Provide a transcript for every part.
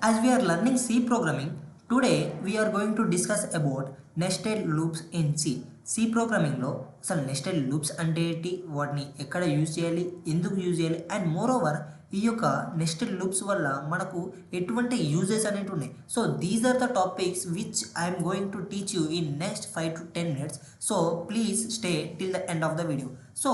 As we are learning C programming, today we are going to discuss about nested loops in C. C ప్రోగ్రామింగ్లో అసలు nested loops అంటే ఏంటి, వాటిని ఎక్కడ use చేయాలి, ఎందుకు యూజ్ చేయాలి, అండ్ మోర్ ఓవర్ ఈ యొక్క నెస్టెడ్ లూప్స్ వల్ల మనకు ఎటువంటి యూజెస్ అనేవి ఉన్నాయి. So these are the topics which I'm going to teach you in next 5 to 10 minutes. So please stay till the end of the video. So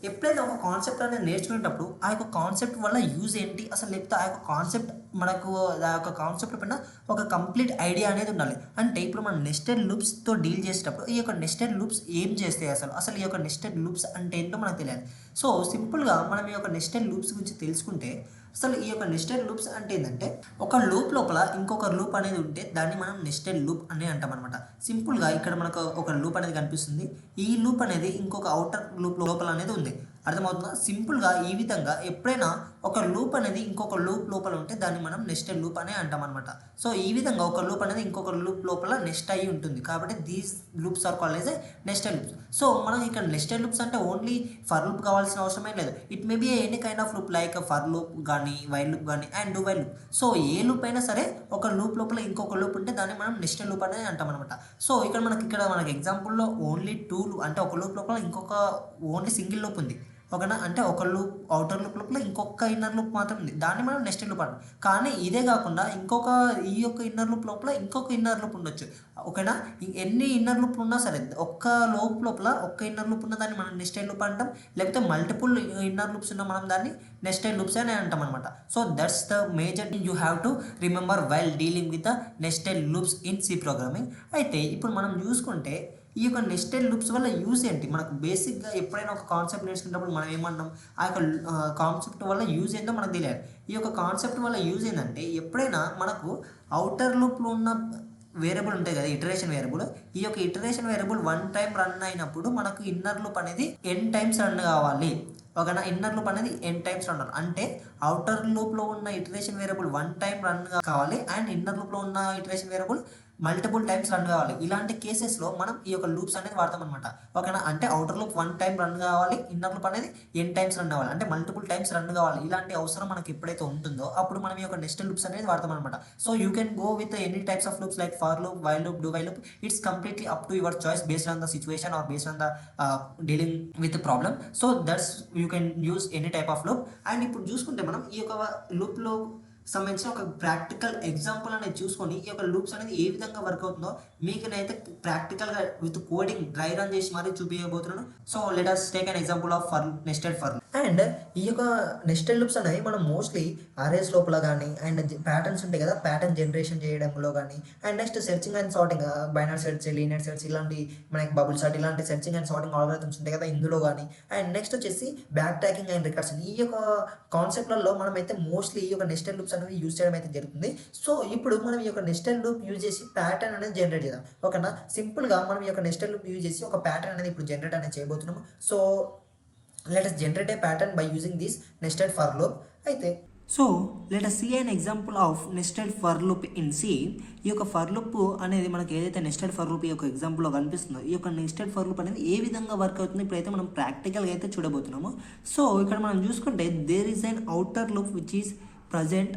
ఎప్పుడైతే ఒక concept అనేది నేర్చుకునేటప్పుడు ఆ యొక్క కాన్సెప్ట్ వల్ల యూజ్ ఏంటి అసలు, లేకపోతే ఆ యొక్క కాన్సెప్ట్ మనకు ఆ యొక్క కాన్సెప్ట్ పైన ఒక కంప్లీట్ ఐడియా అనేది ఉండాలి. అంటే ఇప్పుడు మనం నెస్టెడ్ లూప్స్తో డీల్ చేసేటప్పుడు ఈ యొక్క నెస్టెడ్ లూప్స్ ఏం చేస్తాయి, అసలు ఈ యొక్క నెస్టెడ్ లూప్స్ అంటే ఏంటో మనకు తెలియాలి. సో సింపుల్గా మనం ఈ యొక్క నెస్టెడ్ లూప్స్ గురించి తెలుసుకుంటే అసలు ఈ యొక్క నెస్టెడ్ లూప్స్ అంటే ఏంటంటే ఒక లూప్ లోపల ఇంకొక లూప్ అనేది ఉంటే దాన్ని మనం నెస్టెడ్ లూప్ అని అంటాం అనమాట. సింపుల్గా ఇక్కడ మనకు ఒక లూప్ అనేది కనిపిస్తుంది, ఈ లూప్ అనేది ఇంకొక అవుటర్ లూప్ లోపల అనేది ఉంది. అర్థమవుతుందా? సింపుల్గా ఈ విధంగా ఎప్పుడైనా ఒక లూప్ అనేది ఇంకొక లూప్ లోపల ఉంటే దాన్ని మనం నెస్టెడ్ లూప్ అనే అంటాం అనమాట. సో ఈ విధంగా ఒక లూప్ అనేది ఇంకొక లూప్ లోపల నెస్ట్ అయ్యి ఉంటుంది కాబట్టి these loops are called as a nested loops. So మనం ఇక్కడ నెస్టెడ్ లూప్స్ అంటే ఓన్లీ ఫర్ లూప్ కావాల్సిన అవసరమే లేదు. It may be any kind of loop like for loop కానీ వైల్ లూప్ కానీ and do while loop. So ఏ loop అయినా సరే ఒక లూప్ లోపల ఇంకొక లూప్ ఉంటే దాన్ని మనం నెస్టెడ్ లూప్ అనేది అంటాం అనమాట. సో ఇక్కడ మనకి ఎగ్జాంపుల్లో ఓన్లీ టూ అంటే ఒక లూప్ లోపల ఇంకొక ఓన్లీ సింగిల్ లూప్ ఉంది, ఓకేనా. అంటే ఒక లూప్ అవుటర్ లూప్ లోపల ఇంకొక ఇన్నర్ లూప్ మాత్రం ఉంది, దాన్ని మనం నెస్టెడ్ లూప్ అంటాం. కానీ ఇదే కాకుండా ఈ యొక్క ఇన్నర్ లూప్ లోపల ఇంకొక ఇన్నర్ లూప్ ఉండొచ్చు, ఓకేనా. ఎన్ని ఇన్నర్ లూప్ ఉన్నా సరే ఒక్క లూప్ లోపల ఒక్క ఇన్నర్ లూప్ ఉన్న దాన్ని మనం నెస్టెడ్ లూప్ అంటాం. లేకపోతే మల్టిపుల్ ఇన్నర్ లూప్స్ ఉన్న మనం దాన్ని నెస్టెడ్ లూప్స్ అని అంటాం అనమాట. So that's the major thing you have to remember while dealing with the nested loops in C programming. అయితే ఇప్పుడు మనం చూసుకుంటే ఈ యొక్క నెస్టెడ్ లూప్స్ వల్ల యూజ్ ఏంటి, మనకు బేసిక్గా ఎప్పుడైనా ఒక కాన్సెప్ట్ నేర్చుకున్నప్పుడు మనం ఏమన్నాం, ఆ యొక్క కాన్సెప్ట్ వల్ల యూజ్ ఏంటో మనకు తెలియాలి. ఈ యొక్క కాన్సెప్ట్ వల్ల యూజ్ ఏంటంటే ఎప్పుడైనా మనకు అవుటర్ లూప్లో ఉన్న వేరియబుల్ ఉంటాయి కదా, ఇటరేషన్ వేరియబుల్. ఈ యొక్క ఇటరేషన్ వేరియబుల్ 1 time రన్ అయినప్పుడు మనకు ఇన్నర్ లూప్ అనేది n times రన్ కావాలి, ఓకేనా. ఇన్నర్ లూప్ అనేది n times రన్ అంటే అవుటర్ లూప్లో ఉన్న ఇటరేషన్ వేరియబుల్ 1 time రన్ కావాలి అండ్ ఇన్నర్ లూప్లో ఉన్న iteration variable multiple times run కావాలి. ఇలాంటి కేసెస్లో మనం ఈ యొక్క లూప్స్ అనేది వాడతాం అనమాట, ఓకేనా. అంటే అవుటర్ లూప్ 1 time రన్ కావాలి, ఇన్నర్ లూప్ అనేది n times రన్ కావాలి, అంటే మల్టిపుల్ టైమ్స్ రన్ కావాలి. ఇలాంటి అవసరం మనకి ఎప్పుడైతే ఉంటుందో అప్పుడు మనం ఈ యొక్క నెస్టెడ్ లూప్స్ అనేది వాడతాం అనమాట. So you can go with any types of loops like for loop, while loop, do while loop. It's completely up to your choice based on the situation or based on the dealing with problem. So that's you can use any type of loop. And ఇప్పుడు చూసుకుంటే మనం ఈ యొక్క లూప్లో సంబంధించిన ఒక practical example అనేది చూసుకొని ఈ యొక్క లూప్స్ అనేది ఏ విధంగా వర్క్ అవుతుందో మీకు నేనైతే ప్రాక్టికల్గా విత్ కోడింగ్ డ్రై రన్ చేసి మరీ చూపించబోతున్నాను. So let us take an example of nested for. And ఈ యొక్క నెస్టెడ్ లూప్స్ అనేవి మనం మోస్ట్లీ అరేస్ లోపల కానీ అండ్ ప్యాటర్న్స్ ఉంటాయి కదా, ప్యాటర్న్ జనరేషన్ చేయడంలో కానీ and next searching and sorting, binary search, linear search, ఇలాంటి మనకి బబుల్ సార్ట్, ఇలాంటి సెర్చింగ్ అండ్ సార్టింగ్ ఆల్గరిథమ్స్ ఉంటాయి కదా ఇందులో కానీ. అండ్ నెక్స్ట్ వచ్చేసి బ్యాక్ ట్రాకింగ్ అండ్ రికర్షన్. ఈ యొక్క కాన్సెప్ట్లలో మనం అయితే మోస్ట్లీ ఈ యొక్క నెస్టెడ్ లూప్స్ అనేవి యూజ్ చేయడం అయితే జరుగుతుంది. సో ఇప్పుడు మనం ఈ యొక్క నెస్టెడ్ లూప్ యూజ్ చేసి ప్యాటర్న్ అనేది జనరేట్ చేద్దాం, ఓకేనా. సింపుల్గా మనం ఈ యొక్క నెస్టెడ్ లూప్ యూజ్ చేసి ఒక ప్యాటర్న్ అనేది ఇప్పుడు జనరేట్ అనేది చేయబోతున్నాము. So let us generate a pattern by using this nested for loop. అయితే so let us see an example of nested for loop in C. ఈ యొక్క ఫర్ లూప్ అనేది మనకి ఏదైతే నెస్టెడ్ ఫర్ లూప్ ఈ యొక్క ఎగ్జాంపుల్లో కనిపిస్తుందో ఈ యొక్క నెస్టెడ్ ఫర్ లూప్ అనేది ఏ విధంగా వర్క్ అవుతుంది ఇప్పుడైతే మనం ప్రాక్టికల్గా అయితే చూడబోతున్నాము. సో ఇక్కడ మనం చూసుకుంటే there is an outer loop which is present.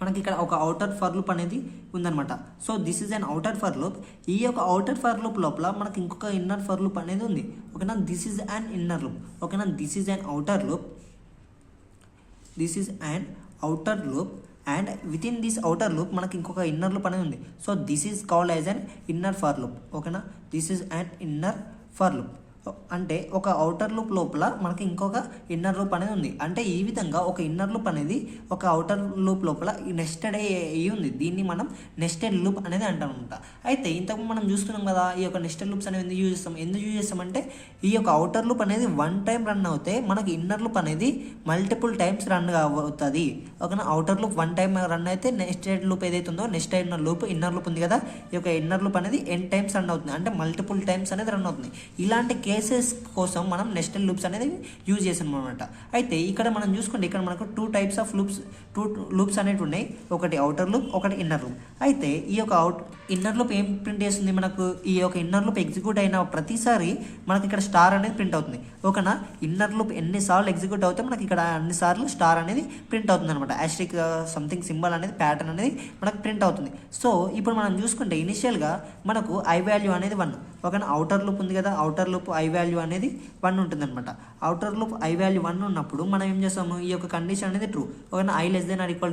మనకి ఇక్కడ ఒక అవుటర్ ఫర్ లూప్ అనేది ఉందన్నమాట. So this is an outer for loop. ఈ యొక్క అవుటర్ ఫర్ లూప్ లోపల మనకి ఇంకొక ఇన్నర్ ఫర్ లూప్ అనేది ఉంది, ఓకేనా. This is an inner loop, ఓకేనా. This is an outer loop, this is an outer loop and with in this outer loop మనకి ఇంకొక ఇన్నర్ లూప్ అనేది ఉంది. So this is called as an inner for loop, ఓకేనా. This is an inner for loop. అంటే ఒక outer loop లోపల మనకి ఇంకొక ఇన్నర్ లూప్ అనేది ఉంది. అంటే ఈ విధంగా ఒక ఇన్నర్ లూప్ అనేది ఒక అవుటర్ లూప్ లోపల నెస్టెడ్ అయ్యి ఉంది. దీన్ని మనం నెస్టెడ్ లూప్ అనేది అంటాం అనమాట. అయితే ఇంతకు మనం చూస్తున్నాం కదా ఈ యొక్క నెస్టెడ్ లూప్స్ అనేవి ఎందుకు యూజ్ చేస్తామంటే ఈ యొక్క అవుటర్ లూప్ అనేది 1 time రన్ అవుతే మనకి ఇన్నర్ లూప్ అనేది మల్టిపుల్ టైమ్స్ రన్ అవుతుంది, ఓకేనా. అవుటర్ లూప్ 1 time రన్ అయితే నెస్టెడ్ లూప్ ఏదైతే ఉందో నెస్టెడ్ ఇన్నర్ లూప్ ఉంది కదా, ఈ యొక్క ఇన్నర్ లూప్ అనేది n times రన్ అవుతుంది, అంటే మల్టిపుల్ టైమ్స్ అనేది రన్ అవుతుంది. ఇలాంటి కేసెస్ కోసం మనం నెస్టెడ్ లూప్స్ అనేది యూజ్ చేసాం అనమాట. అయితే ఇక్కడ మనం చూసుకుంటే ఇక్కడ మనకు 2 types ఆఫ్ లూప్స్ అనేవి ఉన్నాయి, ఒకటి అవుటర్ లూప్, ఒకటి ఇన్నర్ లూప్. అయితే ఈ యొక్క ఇన్నర్ లూప్ ఏం ప్రింట్ చేస్తుంది, మనకు ఈ యొక్క ఇన్నర్ లూప్ ఎగ్జిక్యూట్ అయిన ప్రతిసారి మనకి ఇక్కడ స్టార్ అనేది ప్రింట్ అవుతుంది. ఓకేనా, ఇన్నర్ లూప్ ఎన్నిసార్లు ఎగ్జిక్యూట్ అవుతే మనకి ఇక్కడ అన్నిసార్లు స్టార్ అనేది ప్రింట్ అవుతుంది అనమాట. యాస్ట్రిక్ సంథింగ్ సింబల్ అనేది ప్యాటర్న్ అనేది మనకు ప్రింట్ అవుతుంది. సో ఇప్పుడు మనం చూసుకుంటే ఇనిషియల్గా మనకు ఐ వాల్యూ అనేది 1. ఓకేనా, అవుటర్ లూప్ ఉంది కదా, అవుటర్ లూప్ ఐ వాల్యూ అనేది 1 ఉంటుంది అనమాట. అవుటర్ లూప్ ఐ వాల్యూ 1 ఉన్నప్పుడు మనం ఏం చేస్తాము, ఈ యొక్క కండిషన్ అనేది ట్రూ. ఓకేనా, i <=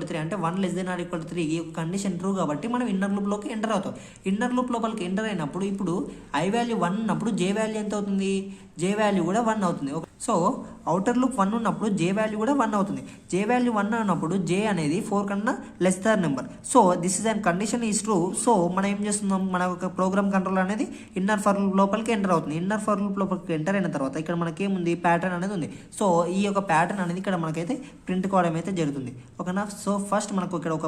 3 అంటే 1 <= 3 ఈ యొక్క కండిషన్ ట్రూ కాబట్టి మనం ఇన్నర్ లూప్లోకి ఎంటర్ అవుతాం. ఇన్నర్ లూప్ లోపలికి ఎంటర్ అయినప్పుడు ఇప్పుడు ఐ వాల్యూ 1 ఉన్నప్పుడు జే వాల్యూ ఎంత అవుతుంది, జే వాల్యూ కూడా 1 అవుతుంది. సో అవుటర్ లూప్ 1 ఉన్నప్పుడు జే వాల్యూ కూడా 1 అవుతుంది. జే వాల్యూ 1 ఉన్నప్పుడు జే అనేది 4 కన్నా less than number. So this is and condition is true. So మనం ఏం చేస్తున్నాం, మన ఒక ప్రోగ్రామ్ కంట్రోల్ అనేది ఇన్నర్ ఫర్ లూప్ లోపలికి ఎంటర్ అవుతుంది. ఇన్నర్ ఫర్ లూప్ లోపలికి ఎంటర్ అయిన తర్వాత ఇక్కడ మనకి ఏముంది, ప్యాటర్న్ అనేది ఉంది. సో ఈ యొక్క ప్యాటర్న్ అనేది ఇక్కడ మనకైతే ప్రింట్ కావడం అయితే జరుగుతుంది. ఓకేనా, సో ఫస్ట్ మనకు ఇక్కడ ఒక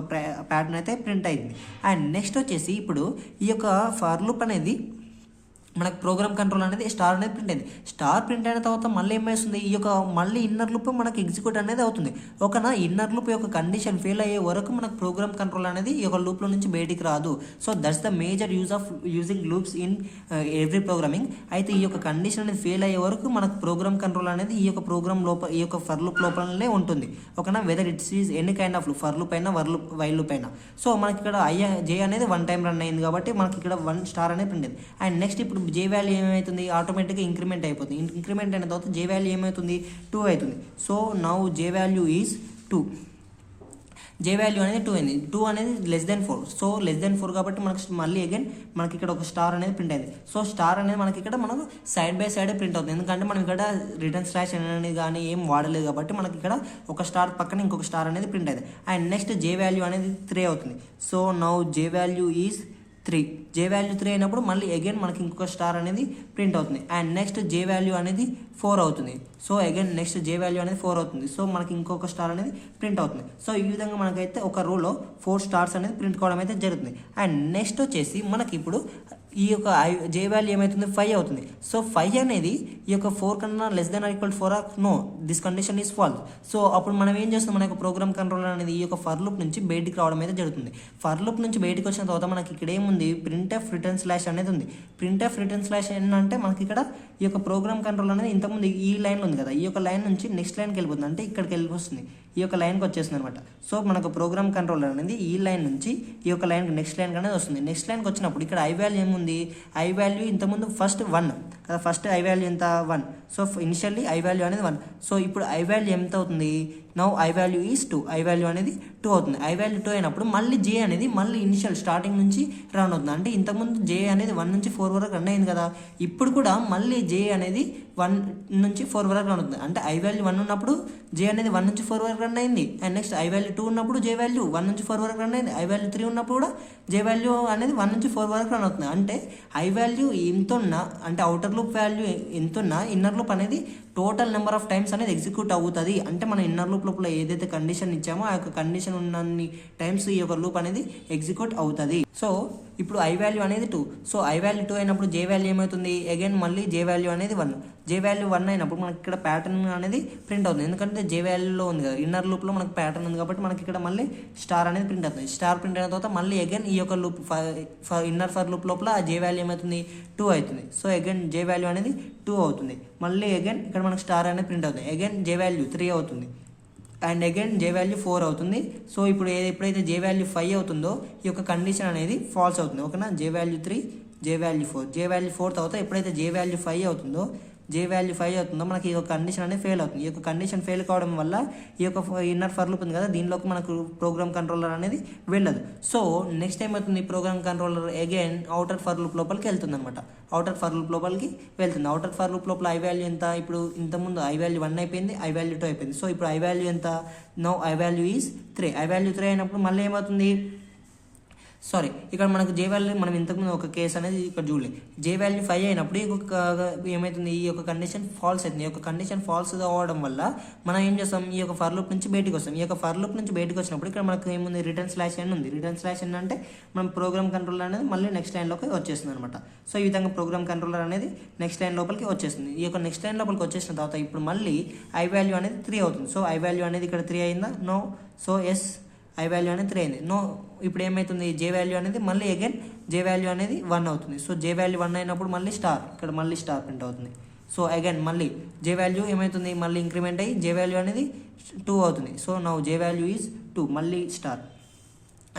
ప్యాటర్న్ అయితే ప్రింట్ అయింది. అండ్ నెక్స్ట్ వచ్చేసి ఇప్పుడు ఈ యొక్క ఫర్ లూప్ అనేది మనకు ప్రోగ్రామ్ కంట్రోల్ అనేది స్టార్ అనేది ప్రింట్ అయింది. స్టార్ ప్రింట్ అయిన తర్వాత మళ్ళీ ఏమేస్తుంది, ఈ యొక్క మళ్ళీ ఇన్నర్ లూప్ మనకు ఎగ్జిక్యూట్ అనేది అవుతుంది. ఓకేనా, ఇన్నర్ లూప్ యొక్క కండిషన్ ఫెయిల్ అయ్యే వరకు మనకు ప్రోగ్రామ్ కంట్రోల్ అనేది ఈ యొక్క లూప్లో నుంచి బయటికి రాదు. So that's the major use of using loops in every programming. అయితే ఈ యొక్క కండిషన్ అనేది ఫెయిల్ అయ్యే వరకు మనకు ప్రోగ్రామ్ కంట్రోల్ అనేది ఈ యొక్క ప్రోగ్రామ్ లోపల ఈ యొక్క ఫర్ లూప్ లోపలనే ఉంటుంది. ఓకేనా, whether it's is any kind of loop, for loop అయినా వైల్ లూప్ అయినా. సో మనకి ఇక్కడ జే అనేది 1 టైం రన్ అయింది కాబట్టి మనకి ఇక్కడ 1 స్టార్ అనేది ప్రింట్ అయింది. అండ్ నెక్స్ట్ ఇప్పుడు జే వాల్యూ ఏమవుతుంది, ఆటోమేటిక్గా ఇంక్రిమెంట్ అయిపోతుంది. ఇంక్రిమెంట్ అయిన తర్వాత జే వాల్యూ ఏమవుతుంది, 2 అవుతుంది. So now J value is 2. J value అనేది 2 అయింది. 2 అనేది <4. సో <4 కాబట్టి మనకు మళ్ళీ అగైన్ మనకి ఇక్కడ ఒక స్టార్ అనేది ప్రింట్ అయింది. సో స్టార్ అనేది మనకి ఇక్కడ మనకు సైడ్ బై సైడ్ ప్రింట్ అవుతుంది. ఎందుకంటే మనం ఇక్కడ రిటర్న్ స్లాష్ అనేది కానీ ఏం వాడలేదు కాబట్టి మనకి ఇక్కడ ఒక స్టార్ పక్కన ఇంకొక స్టార్ అనేది ప్రింట్ అయింది. అండ్ నెక్స్ట్ జే వాల్యూ అనేది 3 అవుతుంది. So now J value is 3. J value 3 అయినప్పుడు మళ్ళీ అగైన్ మనకి ఇంకొక స్టార్ అనేది ప్రింట్ అవుతుంది. అండ్ నెక్స్ట్ జే వాల్యూ అనేది 4 అవుతుంది. సో అగైన్ నెక్స్ట్ జే వాల్యూ అనేది 4 అవుతుంది. సో మనకి ఇంకొక స్టార్ అనేది ప్రింట్ అవుతుంది. సో ఈ విధంగా మనకైతే ఒక రోలో 4 స్టార్స్ అనేది ప్రింట్ కావడం అయితే జరుగుతుంది. అండ్ నెక్స్ట్ వచ్చేసి మనకి ఇప్పుడు ఈ యొక్క జే వాల్యూ ఏమవుతుంది, 5 అవుతుంది. సో 5 అనేది ఈ యొక్క 4 కన్నా <4 no, this condition is false. So అప్పుడు మనం ఏం చేస్తాం, మన యొక్క ప్రోగ్రామ్ కంట్రోలర్ అనేది ఈ యొక్క ఫర్ లూప్ నుంచి బయటికి రావడం అయితే జరుగుతుంది. ఫర్ లూప్ నుంచి బయటికి వచ్చిన తర్వాత మనకి ఇక్కడ ఏముంది, ప్రింట్ఎఫ్ రిటర్న్ స్లాష్ అనేది ఉంది. ప్రింట్ఎఫ్ రిటర్న్ స్లాష్ ఏంటంటే మనకి ఇక్కడ ఈ యొక్క ప్రోగ్రామ్ కంట్రోల్ అనేది ఇంతకుముందు ఈ లైన్ ఉంది కదా, ఈ యొక్క లైన్ నుంచి నెక్స్ట్ లైన్కి వెళ్ళిపోతుంది. అంటే ఇక్కడికి వెళ్ళిపోతుంది, ఈ యొక్క లైన్కి వచ్చేస్తుంది అనమాట. సో మనకు ప్రోగ్రామ్ కంట్రోలర్ అనేది ఈ లైన్ నుంచి ఈ యొక్క లైన్కి నెక్స్ట్ లైన్ అనేది వస్తుంది. నెక్స్ట్ లైన్కి వచ్చినప్పుడు ఇక్కడ ఐ వాల్యూ ఏముంది, ఐ వాల్యూ ఇంతకుముందు ఫస్ట్ 1 కదా, ఫస్ట్ ఐ వాల్యూ ఎంత 1. సో ఇనిషియల్లీ ఐ వాల్యూ అనేది 1. సో ఇప్పుడు ఐ వాల్యూ ఎంత అవుతుంది, now I value is 2. I value అనేది 2 అవుతుంది. ఐ వాల్యూ 2 అయినప్పుడు మళ్ళీ జే అనేది మళ్ళీ ఇనిషియల్ స్టార్టింగ్ నుంచి రన్ అవుతుంది. అంటే ఇంతకుముందు జే అనేది 1 నుంచి 4 వరకు రన్ అయింది కదా, ఇప్పుడు కూడా మళ్ళీ జే అనేది 1 నుంచి 4 వరకు రన్ అవుతుంది. అంటే ఐ వాల్యూ 1 ఉన్నప్పుడు జే అనేది 1 నుంచి 4 వరకు రన్ అయింది. అండ్ నెక్స్ట్ ఐ వాల్యూ 2 ఉన్నప్పుడు జే వాల్యూ 1 నుంచి 4 వరకు రన్ అయింది. ఐ వాల్యూ 3 ఉన్నప్పుడు కూడా జే వాల్యూ అనేది 1 నుంచి 4 వరకు రన్ అవుతుంది. అంటే ఐ వాల్యూ ఎంతున్నా, అంటే అవుటర్ లూప్ వాల్యూ ఎంతున్నా ఇన్నర్ లూప్ అనేది టోటల్ నెంబర్ ఆఫ్ టైమ్స్ అనేది ఎగ్జిక్యూట్ అవుతుంది. అంటే మన ఇన్నర్ లూప్ లోపల ఏదైతే కండిషన్ ఇచ్చామో ఆ యొక్క కండిషన్ ఉన్నన్ని టైమ్స్ ఈ యొక్క లూప్ అనేది ఎగ్జిక్యూట్ అవుతుంది. సో ఇప్పుడు ఐ వాల్యూ అనేది 2. సో ఐ వాల్యూ 2 అయినప్పుడు జే వాల్యూ ఏమవుతుంది, అగైన్ మళ్ళీ జే వాల్యూ అనేది 1. జే వాల్యూ 1 అయినప్పుడు మనకి ఇక్కడ ప్యాటర్న్ అనేది ప్రింట్ అవుతుంది. ఎందుకంటే జే వాల్యూలో ఉంది కదా, ఇన్నర్ లూప్లో మనకి ప్యాటర్న్ ఉంది కాబట్టి మనకి ఇక్కడ మళ్ళీ స్టార్ అనేది ప్రింట్ అవుతుంది. స్టార్ ప్రింట్ అయిన తర్వాత మళ్ళీ అగైన్ ఈ యొక్క లూప్ ఇన్నర్ ఫర్ లూప్ లోపల జే వాల్యూ ఏమవుతుంది, 2 అవుతుంది. సో అగైన్ జే వాల్యూ అనేది 2 అవుతుంది. మళ్ళీ అగైన్ ఇక్కడ మనకి స్టార్ అనేది ప్రింట్ అవుతుంది. అగైన్ జే వాల్యూ 3 అవుతుంది. అండ్ అగైన్ జే వాల్యూ 4 అవుతుంది. సో ఇప్పుడు ఎప్పుడైతే జే వాల్యూ 5 అవుతుందో ఈ యొక్క కండిషన్ అనేది ఫాల్స్ అవుతుంది. ఓకేనా, జే వాల్యూ 3, జే వాల్యూ 4. జే వాల్యూ 4 తర్వాత ఎప్పుడైతే జే వాల్యూ 5 అవుతుందో మనకి ఈ యొక్క కండిషన్ అనేది ఫెయిల్ అవుతుంది. ఈ యొక్క కండిషన్ ఫెయిల్ కావడం వల్ల ఈ యొక్క ఇన్నర్ ఫర్ లూప్ ఉంది కదా, దీనిలోకి మనకు ప్రోగ్రామ్ కంట్రోలర్ అనేది వెళ్ళదు. సో నెక్స్ట్ ఏమవుతుంది, program controller again outer for loop లోపలికి వెళ్తుంది అనమాట. అవుటర్ ఫర్ లూప్ లోపలికి వెళ్తుంది. అవుటర్ ఫర్ లూప్ లోపల ఐ వాల్యూ ఎంత, ఇప్పుడు ఇంతకుముందు ఐ వాల్యూ 1 అయిపోయింది, ఐ వాల్యూ 2 అయిపోయింది. సో ఇప్పుడు ఐ వాల్యూ ఎంత, no I value is 3. I value 3 అయినప్పుడు మళ్ళీ ఏమవుతుంది, సారీ ఇక్కడ మనకు జే వాల్యూ మనం ఇంతకుముందు ఒక కేసు అనేది ఇక్కడ చూడలేదు. జే వాల్యూ 5 అయినప్పుడు ఏమవుతుంది, ఈ యొక్క కండిషన్ ఫాల్స్ అవుతుంది. ఈ యొక్క కండిషన్ ఫాల్స్ అవ్వడం వల్ల మనం ఏం చేస్తాం, ఈ యొక్క ఫర్ లూప్ నుంచి బయటకు వస్తాం. ఈ యొక్క ఫర్ లూప్ నుంచి బయటకు వచ్చినప్పుడు ఇక్కడ మనకు ఏముంది, రిటర్న్ స్లాష్ ఎన్ ఉంది. రిటర్న్ స్లాష్ ఎన్ అంటే మనం ప్రోగ్రామ్ కంట్రోలర్ అనేది మళ్ళీ నెక్స్ట్ లైన్లోకి వచ్చేస్తుంది అనమాట. సో ఈ విధంగా ప్రోగ్రామ్ కంట్రోలర్ అనేది నెక్స్ట్ లైన్ లోపలికి వచ్చేస్తుంది. ఈ యొక్క నెక్స్ట్ లైన్ లోపలికి వచ్చేసిన తర్వాత ఇప్పుడు మళ్ళీ ఐ వాల్యూ అనేది 3 అవుతుంది. సో ఐ వాల్యూ అనేది ఇక్కడ 3 అయిందా, no. So yes, I value అనేది 3 అయింది. ఇప్పుడు ఏమవుతుంది, జే వాల్యూ అనేది మళ్ళీ అగైన్ జే వాల్యూ అనేది 1 అవుతుంది. సో జే వాల్యూ 1 అయినప్పుడు మళ్ళీ స్టార్, ఇక్కడ మళ్ళీ స్టార్ ప్రింట్ అవుతుంది. సో అగైన్ మళ్ళీ జే వాల్యూ ఏమవుతుంది, మళ్ళీ ఇంక్రిమెంట్ అయ్యి జే వాల్యూ అనేది 2 అవుతుంది. So now J value is 2, మళ్ళీ star.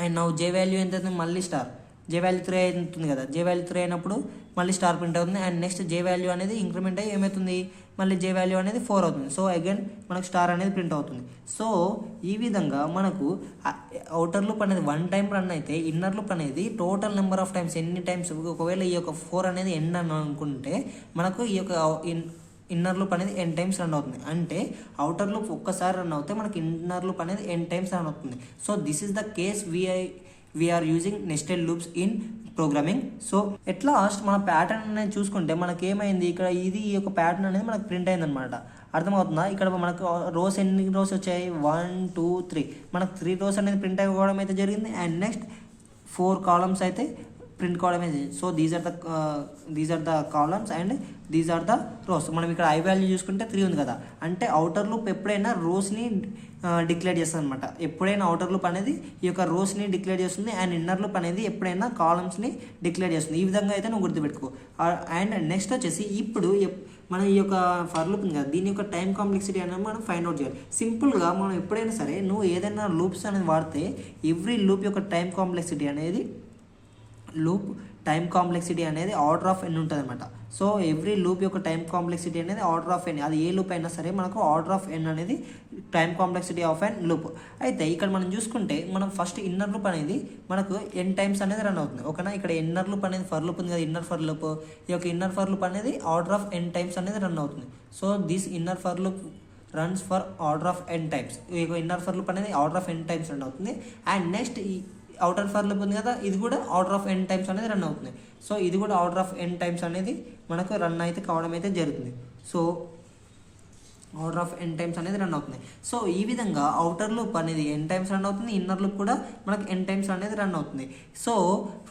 And now J value ఎంత అవుతుంది, మళ్ళీ స్టార్. జే వాల్యూ 3 అవుతుంది కదా, జే వాల్యూ 3 అయినప్పుడు మళ్ళీ స్టార్ ప్రింట్ అవుతుంది. అండ్ నెక్స్ట్ జే వాల్యూ అనేది ఇంక్రిమెంట్ అయ్యి ఏమవుతుంది, మళ్ళీ జే వాల్యూ అనేది 4 అవుతుంది. సో అగైన్ మనకు స్టార్ అనేది ప్రింట్ అవుతుంది. సో ఈ విధంగా మనకు అవుటర్ లూప్ అనేది 1 టైం రన్ అయితే ఇన్నర్ లూప్ అనేది టోటల్ నెంబర్ ఆఫ్ టైమ్స్ ఎన్ని టైమ్స్, ఒకవేళ ఈ యొక్క 4 అనేది ఎండ్ అని అనుకుంటే మనకు ఈ యొక్క ఇన్నర్ లూప్ అనేది n టైమ్స్ రన్ అవుతుంది. అంటే అవుటర్ లూప్ ఒక్కసారి రన్ అవుతే మనకి ఇన్నర్ లూప్ అనేది n టైమ్స్ రన్ అవుతుంది. So this is the case we're using nested loops in programming. So at last మన ప్యాటర్న్ అనేది చూసుకుంటే మనకి ఏమైంది, ఇక్కడ ఈ యొక్క ప్యాటర్న్ అనేది మనకు ప్రింట్ అయింది అనమాట. అర్థమవుతుందా? ఇక్కడ మనకు రోస్ ఎన్ని రోస్ వచ్చాయి, 1 2 3, మనకు 3 రోస్ అనేది ప్రింట్ అవ్వడం అయితే జరిగింది. అండ్ నెక్స్ట్ 4 కాలమ్స్ అయితే ప్రింట్ కావడం అయితే. So these are the columns and these are the rows. మనం ఇక్కడ ఐ వాల్యూ చూసుకుంటే 3 ఉంది కదా, అంటే అవుటర్ లూప్ ఎప్పుడైనా రోస్ని డిక్లేర్ చేస్తుంది అనమాట. ఎప్పుడైనా అవుటర్ లూప్ అనేది ఈ యొక్క రోస్ని డిక్లేర్ చేస్తుంది అండ్ ఇన్నర్ లూప్ అనేది ఎప్పుడైనా కాలమ్స్ని డిక్లేర్ చేస్తుంది. ఈ విధంగా అయితే నువ్వు గుర్తుపెట్టుకో. అండ్ నెక్స్ట్ వచ్చేసి ఇప్పుడు మనం ఈ యొక్క ఫర్ లూప్ ఉంది కదా, దీని యొక్క టైం కాంప్లెక్సిటీ అనేది మనం ఫైండ్ అవుట్ చేయాలి. సింపుల్గా మనం ఎప్పుడైనా సరే నువ్వు ఏదైనా లూప్స్ అనేది వాడితే ఎవ్రీ లూప్ యొక్క టైం కాంప్లెక్సిటీ అనేది ఆర్డర్ ఆఫ్ n ఉంటుంది అనమాట. సో ఎవ్రీ లూప్ యొక్క టైం కాంప్లెక్సిటీ అనేది ఆర్డర్ ఆఫ్ n, అది ఏ లూప్ అయినా సరే మనకు ఆర్డర్ ఆఫ్ n అనేది time complexity of n loop. అయితే ఇక్కడ మనం చూసుకుంటే మనం ఫస్ట్ ఇన్నర్ లూప్ అనేది మనకు n టైమ్స్ అనేది రన్ అవుతుంది. ఓకేనా, ఇక్కడ ఇన్నర్ లూప్ అనేది ఫర్ లూప్ ఉంది కదా, ఇన్నర్ ఫర్ లూప్, ఈ యొక్క ఇన్నర్ ఫర్ లూప్ అనేది ఆర్డర్ ఆఫ్ n టైమ్స్ అనేది రన్ అవుతుంది. So this inner for loop runs for order of n times. ఈ యొక్క ఇన్నర్ ఫర్ లూప్ అనేది order of n times run అవుతుంది. అండ్ నెక్స్ట్ ఈ అవుటర్ ఫర్ లూప్ ఉంది కదా, ఇది కూడా ఆర్డర్ ఆఫ్ n టైమ్స్ అనేది రన్ అవుతుంది. సో ఇది కూడా ఆర్డర్ ఆఫ్ n టైమ్స్ అనేది మనకు రన్ అయితే కావడం అయితే జరుగుతుంది. So order of n times అనేది రన్ అవుతుంది. సో ఈ విధంగా అవుటర్ లూప్ అనేది n టైమ్స్ రన్ అవుతుంది, ఇన్నర్ లూప్ కూడా మనకు n టైమ్స్ అనేది రన్ అవుతుంది. సో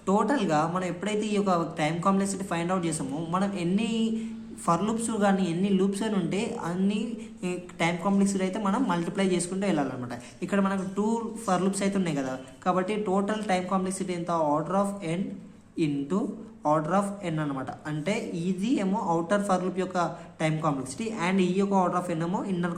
టోటల్గా మనం ఎప్పుడైతే ఈ యొక్క టైం కాంప్లెక్సిటీ ఫైండ్ అవుట్ చేసామో మనం ఎన్ని ఫర్ లూప్స్ కానీ ఎన్ని లూప్స్ అని ఉంటే అన్ని టైం కాంప్లెక్సిటీ అయితే మనం మల్టిప్లై చేసుకుంటూ వెళ్ళాలన్నమాట. ఇక్కడ మనకు 2 ఫర్ లూప్స్ అయితే ఉన్నాయి కదా, కాబట్టి టోటల్ టైం కాంప్లెక్సిటీ ఎంత, order of n into order of n అనమాట. అంటే ఇది ఏమో అవుటర్ ఫర్ లూప్ యొక్క టైం కాంప్లెక్సిటీ అండ్ ఈ యొక్క ఆర్డర్ ఆఫ్ n ఏమో ఇన్నర్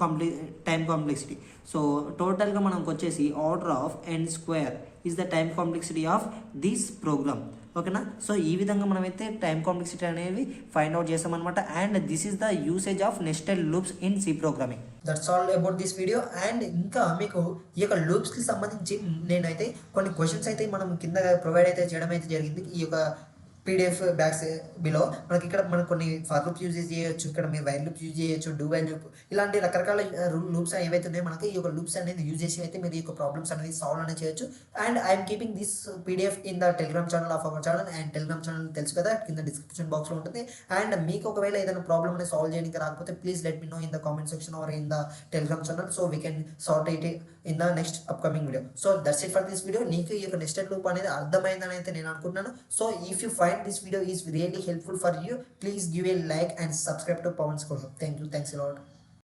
టైం కాంప్లెక్సిటీ. సో టోటల్గా మనకు వచ్చేసి order of n² is the time complexity of this program. ఓకేనా, సో ఈ విధంగా మనమైతే టైం కాంప్లెక్సిటీ అనేవి ఫైండ్ అవుట్ చేస్తామన్నమాట. And this is the usage of nested loops in C programming. That's all about this video. And ఇంకా మీకు ఈ యొక్క లూప్స్కి సంబంధించి నేనైతే కొన్ని క్వశ్చన్స్ అయితే మనం కింద ప్రొవైడ్ అయితే చేయడం అయితే జరిగింది. ఈ యొక్క PDF బ్యాక్స్ బిలో మనకి ఇక్కడ మనకు కొన్ని ఫర్ లూప్స్ యూజ్ చేయొచ్చు, ఇక్కడ మీరు వైల్ లూప్స్ యూజ్ చేయొచ్చు, డూ వైల్ లూప్, ఇలాంటి రకరకాల లూప్స్ ఏవైతే ఉన్నాయో మనకి ఈ యొక్క లూప్స్ అనేది యూజ్ చేసి అయితే మీరు ఈ యొక్క ప్రాబ్లమ్స్ అనేది సాల్వ్ అనేది చేయొచ్చు. And I'm keeping this PDF in the Telegram channel of our channel. And Telegram channel తెలుసు కదా, కింద డిస్క్రిప్షన్ బాక్స్లో ఉంటుంది. అండ్ మీకు ఒకవేళ ఏదైనా ప్రాబ్లమ్ అనేది సాల్వ్ చేయడానికి రాకపోతే please let me know in the comment section or in the Telegram channel, so we can sort it in the next upcoming video. So that's it for this video. నీకు ఈ యొక్క nested loop అనేది అర్థమైందని అయితే నేను అనుకుంటున్నాను. So if you find this video is really helpful for you, please give a like and subscribe to Pawan's Course. Thank you, thanks a lot.